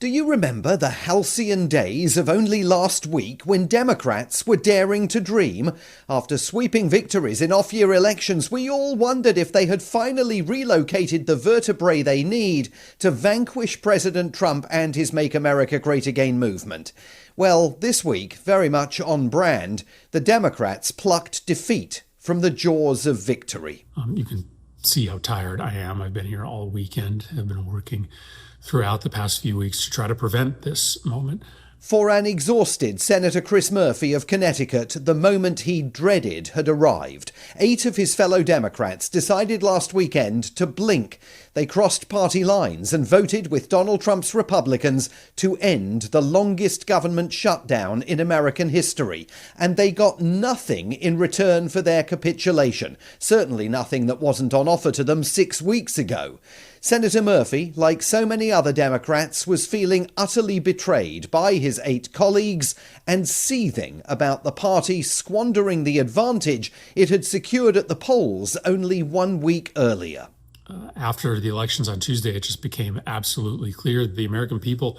Do you remember the halcyon days of only last week when Democrats were daring to dream? After sweeping victories in off-year elections, we all wondered if they had finally relocated the vertebrae they need to vanquish President Trump and his Make America Great Again movement. Well, this week, very much on brand, the Democrats plucked defeat from the jaws of victory. You can see how tired I am. I've been here all weekend. I've been working throughout the past few weeks to try to prevent this moment. For an exhausted Senator Chris Murphy of Connecticut, the moment he dreaded had arrived. 8 of his fellow Democrats decided last weekend to blink. They crossed party lines and voted with Donald Trump's Republicans to end the longest government shutdown in American history. And they got nothing in return for their capitulation. Certainly nothing that wasn't on offer to them 6 weeks ago. Senator Murphy, like so many other Democrats, was feeling utterly betrayed by his 8 colleagues and seething about the party squandering the advantage it had secured at the polls only 1 week earlier. After the elections on Tuesday, it just became absolutely clear that the American people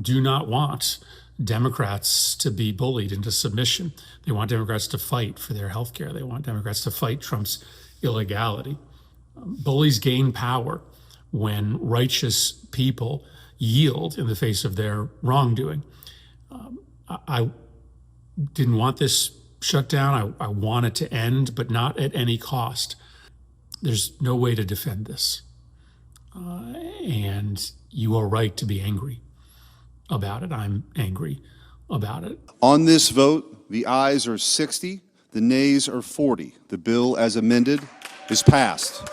do not want Democrats to be bullied into submission. They want Democrats to fight for their health care. They want Democrats to fight Trump's illegality. Bullies gain power when righteous people yield in the face of their wrongdoing. I didn't want this shutdown. I want it to end, but not at any cost. There's no way to defend this. And you are right to be angry about it. I'm angry about it. On this vote, the ayes are 60, the nays are 40. The bill as amended is passed.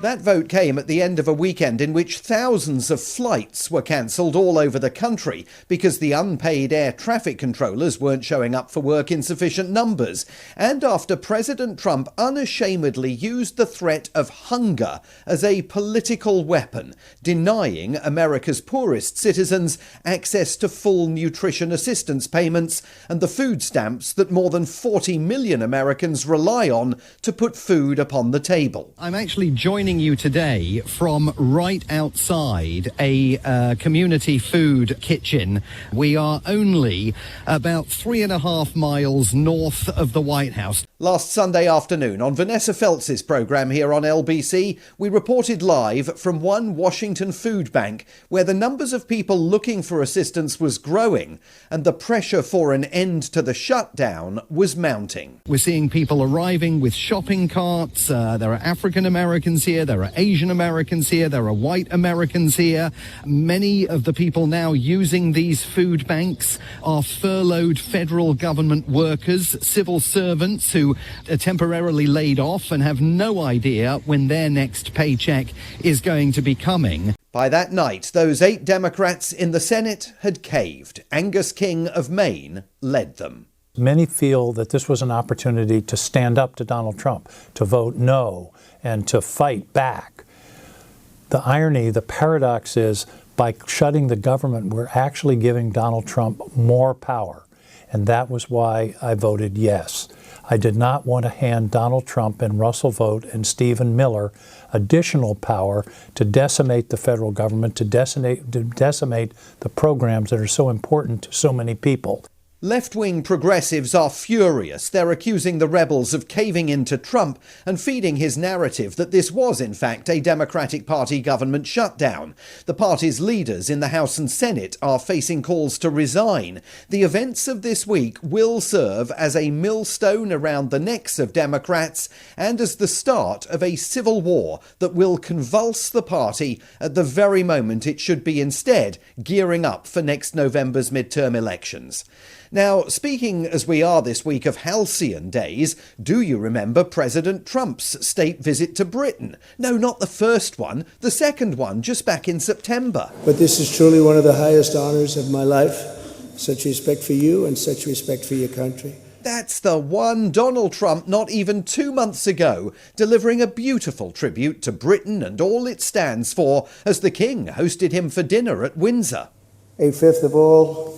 That vote came at the end of a weekend in which thousands of flights were cancelled all over the country because the unpaid air traffic controllers weren't showing up for work in sufficient numbers, and after President Trump unashamedly used the threat of hunger as a political weapon, denying America's poorest citizens access to full nutrition assistance payments and the food stamps that more than 40 million Americans rely on to put food upon the table. I'm actually joining you today from right outside a community food kitchen. We are only about 3.5 miles north of the White House. Last Sunday afternoon on Vanessa Feltz's programme here on LBC, we reported live from one Washington food bank where the numbers of people looking for assistance was growing and the pressure for an end to the shutdown was mounting. We're seeing people arriving with shopping carts. There are African Americans here. There are Asian Americans here. There are white Americans here. Many of the people now using these food banks are furloughed federal government workers, civil servants who are temporarily laid off and have no idea when their next paycheck is going to be coming. By that night, those 8 Democrats in the Senate had caved. Angus King of Maine led them. Many feel that this was an opportunity to stand up to Donald Trump, to vote no, and to fight back. The irony, the paradox is, by shutting the government, we're actually giving Donald Trump more power. And that was why I voted yes. I did not want to hand Donald Trump and Russell Vought and Stephen Miller additional power to decimate the federal government, to decimate the programs that are so important to so many people. Left-wing progressives are furious. They're accusing the rebels of caving into Trump and feeding his narrative that this was, in fact, a Democratic Party government shutdown. The party's leaders in the House and Senate are facing calls to resign. The events of this week will serve as a millstone around the necks of Democrats and as the start of a civil war that will convulse the party at the very moment it should be instead gearing up for next November's midterm elections. Now, speaking as we are this week of halcyon days, do you remember President Trump's state visit to Britain? No, not the first one, the second one, just back in September. But this is truly one of the highest honors of my life. Such respect for you and such respect for your country. That's the one. Donald Trump, not even 2 months ago, delivering a beautiful tribute to Britain and all it stands for as the King hosted him for dinner at Windsor. 1/5 of all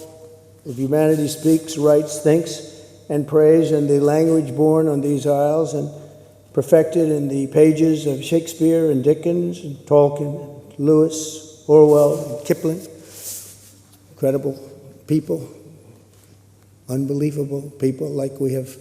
of humanity speaks, writes, thinks, and prays in the language born on these isles and perfected in the pages of Shakespeare and Dickens and Tolkien, Lewis, Orwell, and Kipling. incredible people, unbelievable people like we have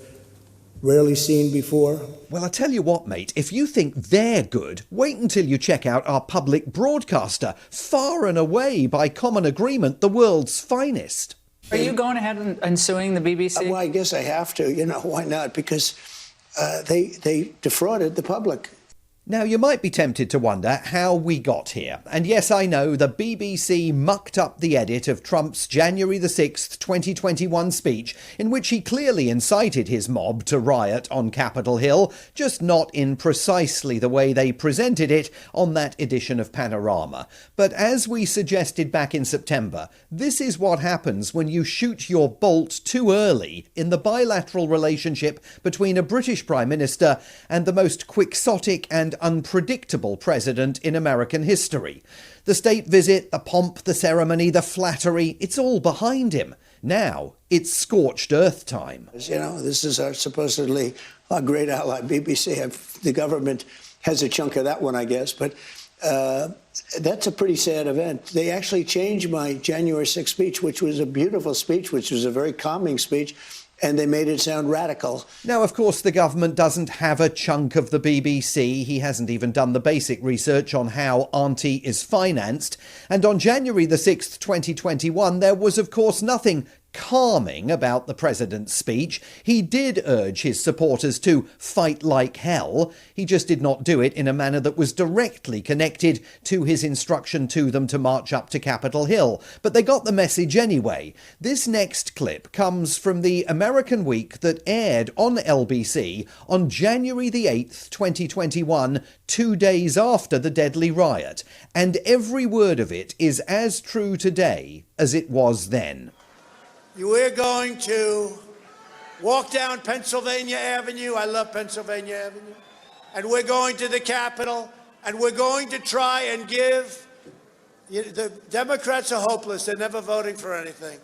rarely seen before. Well, I tell you what, mate, if you think they're good, wait until you check out our public broadcaster, far and away, by common agreement, the world's finest. Are you going ahead and suing the BBC? Well, I guess I have to. Why not? Because they defrauded the public. Now, you might be tempted to wonder how we got here. And yes, I know, the BBC mucked up the edit of Trump's January the 6th, 2021 speech, in which he clearly incited his mob to riot on Capitol Hill, just not in precisely the way they presented it on that edition of Panorama. But as we suggested back in September, this is what happens when you shoot your bolt too early in the bilateral relationship between a British Prime Minister and the most quixotic and unpredictable president in American history. The state visit, the pomp, the ceremony, the flattery, it's all behind him. Now it's scorched earth time. This is supposedly our great ally, BBC. The government has a chunk of that one, I guess, but that's a pretty sad event. They actually changed my January 6th speech, which was a beautiful speech, which was a very calming speech, and they made it sound radical. Now, of course, the government doesn't have a chunk of the BBC. He hasn't even done the basic research on how Auntie is financed. And on January the 6th, 2021, there was, of course, nothing calming about the president's speech. He did urge his supporters to fight like hell. He just did not do it in a manner that was directly connected to his instruction to them to march up to Capitol Hill. But they got the message anyway. This next clip comes from the American Week that aired on LBC on January the 8th, 2021, 2 days after the deadly riot. And every word of it is as true today as it was then. We're going to walk down Pennsylvania Avenue. I love Pennsylvania Avenue. And we're going to the Capitol, and we're going to try and give... The Democrats are hopeless. They're never voting for anything.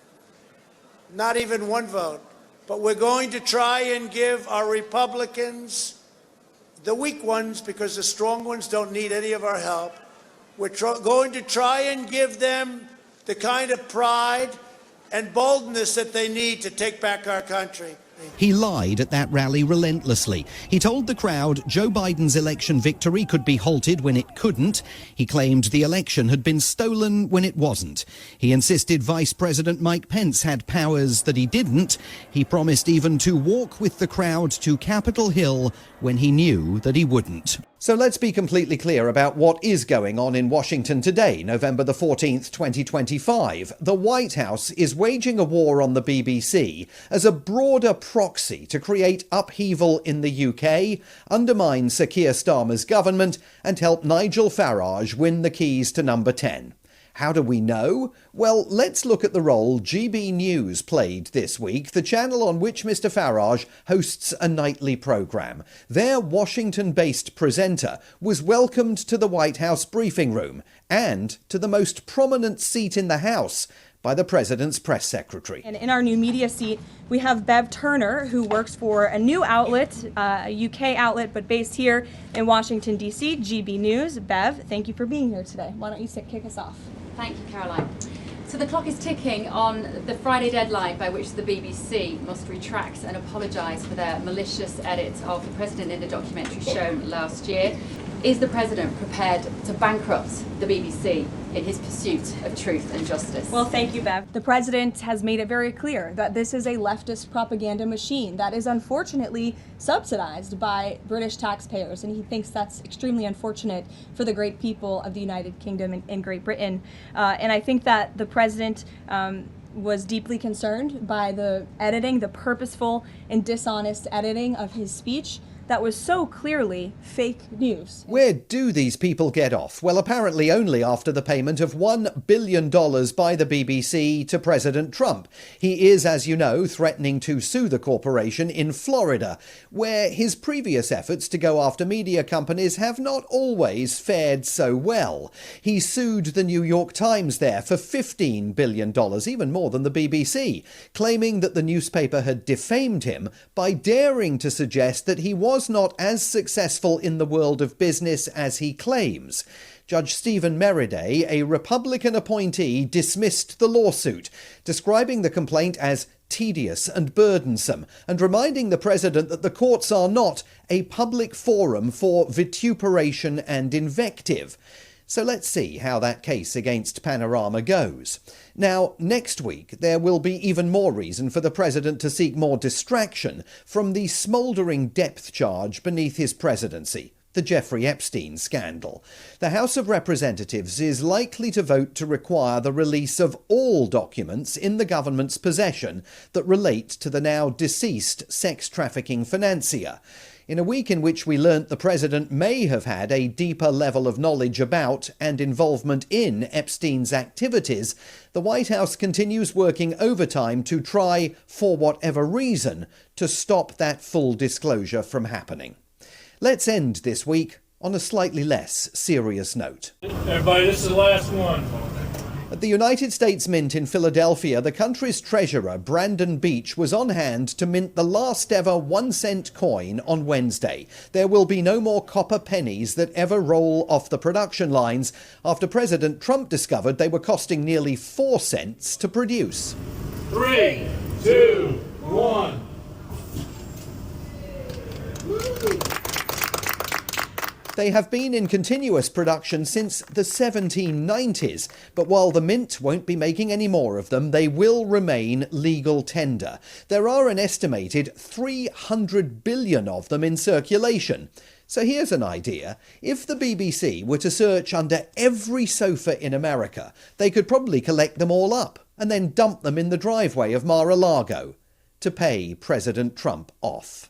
Not even one vote. But we're going to try and give our Republicans, the weak ones, because the strong ones don't need any of our help, we're going to try and give them the kind of pride and boldness that they need to take back our country. He lied at that rally relentlessly. He told the crowd Joe Biden's election victory could be halted when it couldn't. He claimed the election had been stolen when it wasn't. He insisted Vice President Mike Pence had powers that he didn't. He promised even to walk with the crowd to Capitol Hill when he knew that he wouldn't. So let's be completely clear about what is going on in Washington today, November the 14th, 2025. The White House is waging a war on the BBC as a broader proxy to create upheaval in the UK, undermine Sir Keir Starmer's government, and help Nigel Farage win the keys to number 10. How do we know? Well, let's look at the role GB News played this week, the channel on which Mr. Farage hosts a nightly programme. Their Washington-based presenter was welcomed to the White House briefing room and to the most prominent seat in the House by the President's press secretary. And in our new media seat, we have Bev Turner, who works for a new outlet, a UK outlet, but based here in Washington, D.C., GB News. Bev, thank you for being here today. Why don't you kick us off? Thank you, Caroline. So the clock is ticking on the Friday deadline by which the BBC must retract and apologise for their malicious edit of the President in the documentary shown last year. Is the President prepared to bankrupt the BBC in his pursuit of truth and justice? Well, thank you, Bev. The President has made it very clear that this is a leftist propaganda machine that is unfortunately subsidized by British taxpayers, and he thinks that's extremely unfortunate for the great people of the United Kingdom and Great Britain. And I think that the President was deeply concerned by the editing, the purposeful and dishonest editing of his speech that was so clearly fake news. Where do these people get off? Well, apparently only after the payment of $1 billion by the BBC to President Trump. He is, as you know, threatening to sue the corporation in Florida, where his previous efforts to go after media companies have not always fared so well. He sued the New York Times there for $15 billion, even more than the BBC, claiming that the newspaper had defamed him by daring to suggest that he was not as successful in the world of business as he claims. Judge Stephen Merriday, a Republican appointee, dismissed the lawsuit, describing the complaint as tedious and burdensome, and reminding the president that the courts are not a public forum for vituperation and invective. So let's see how that case against Panorama goes. Now, next week, there will be even more reason for the president to seek more distraction from the smouldering depth charge beneath his presidency, the Jeffrey Epstein scandal. The House of Representatives is likely to vote to require the release of all documents in the government's possession that relate to the now deceased sex trafficking financier. In a week in which we learnt the president may have had a deeper level of knowledge about and involvement in Epstein's activities, the White House continues working overtime to try, for whatever reason, to stop that full disclosure from happening. Let's end this week on a slightly less serious note. Everybody, this is the last one. At the United States Mint in Philadelphia, the country's treasurer, Brandon Beach, was on hand to mint the last ever 1-cent coin on Wednesday. There will be no more copper pennies that ever roll off the production lines after President Trump discovered they were costing nearly 4 cents to produce. 3, 2, 1. They have been in continuous production since the 1790s, but while the mint won't be making any more of them, they will remain legal tender. There are an estimated 300 billion of them in circulation. So here's an idea. If the BBC were to search under every sofa in America, they could probably collect them all up and then dump them in the driveway of Mar-a-Lago to pay President Trump off.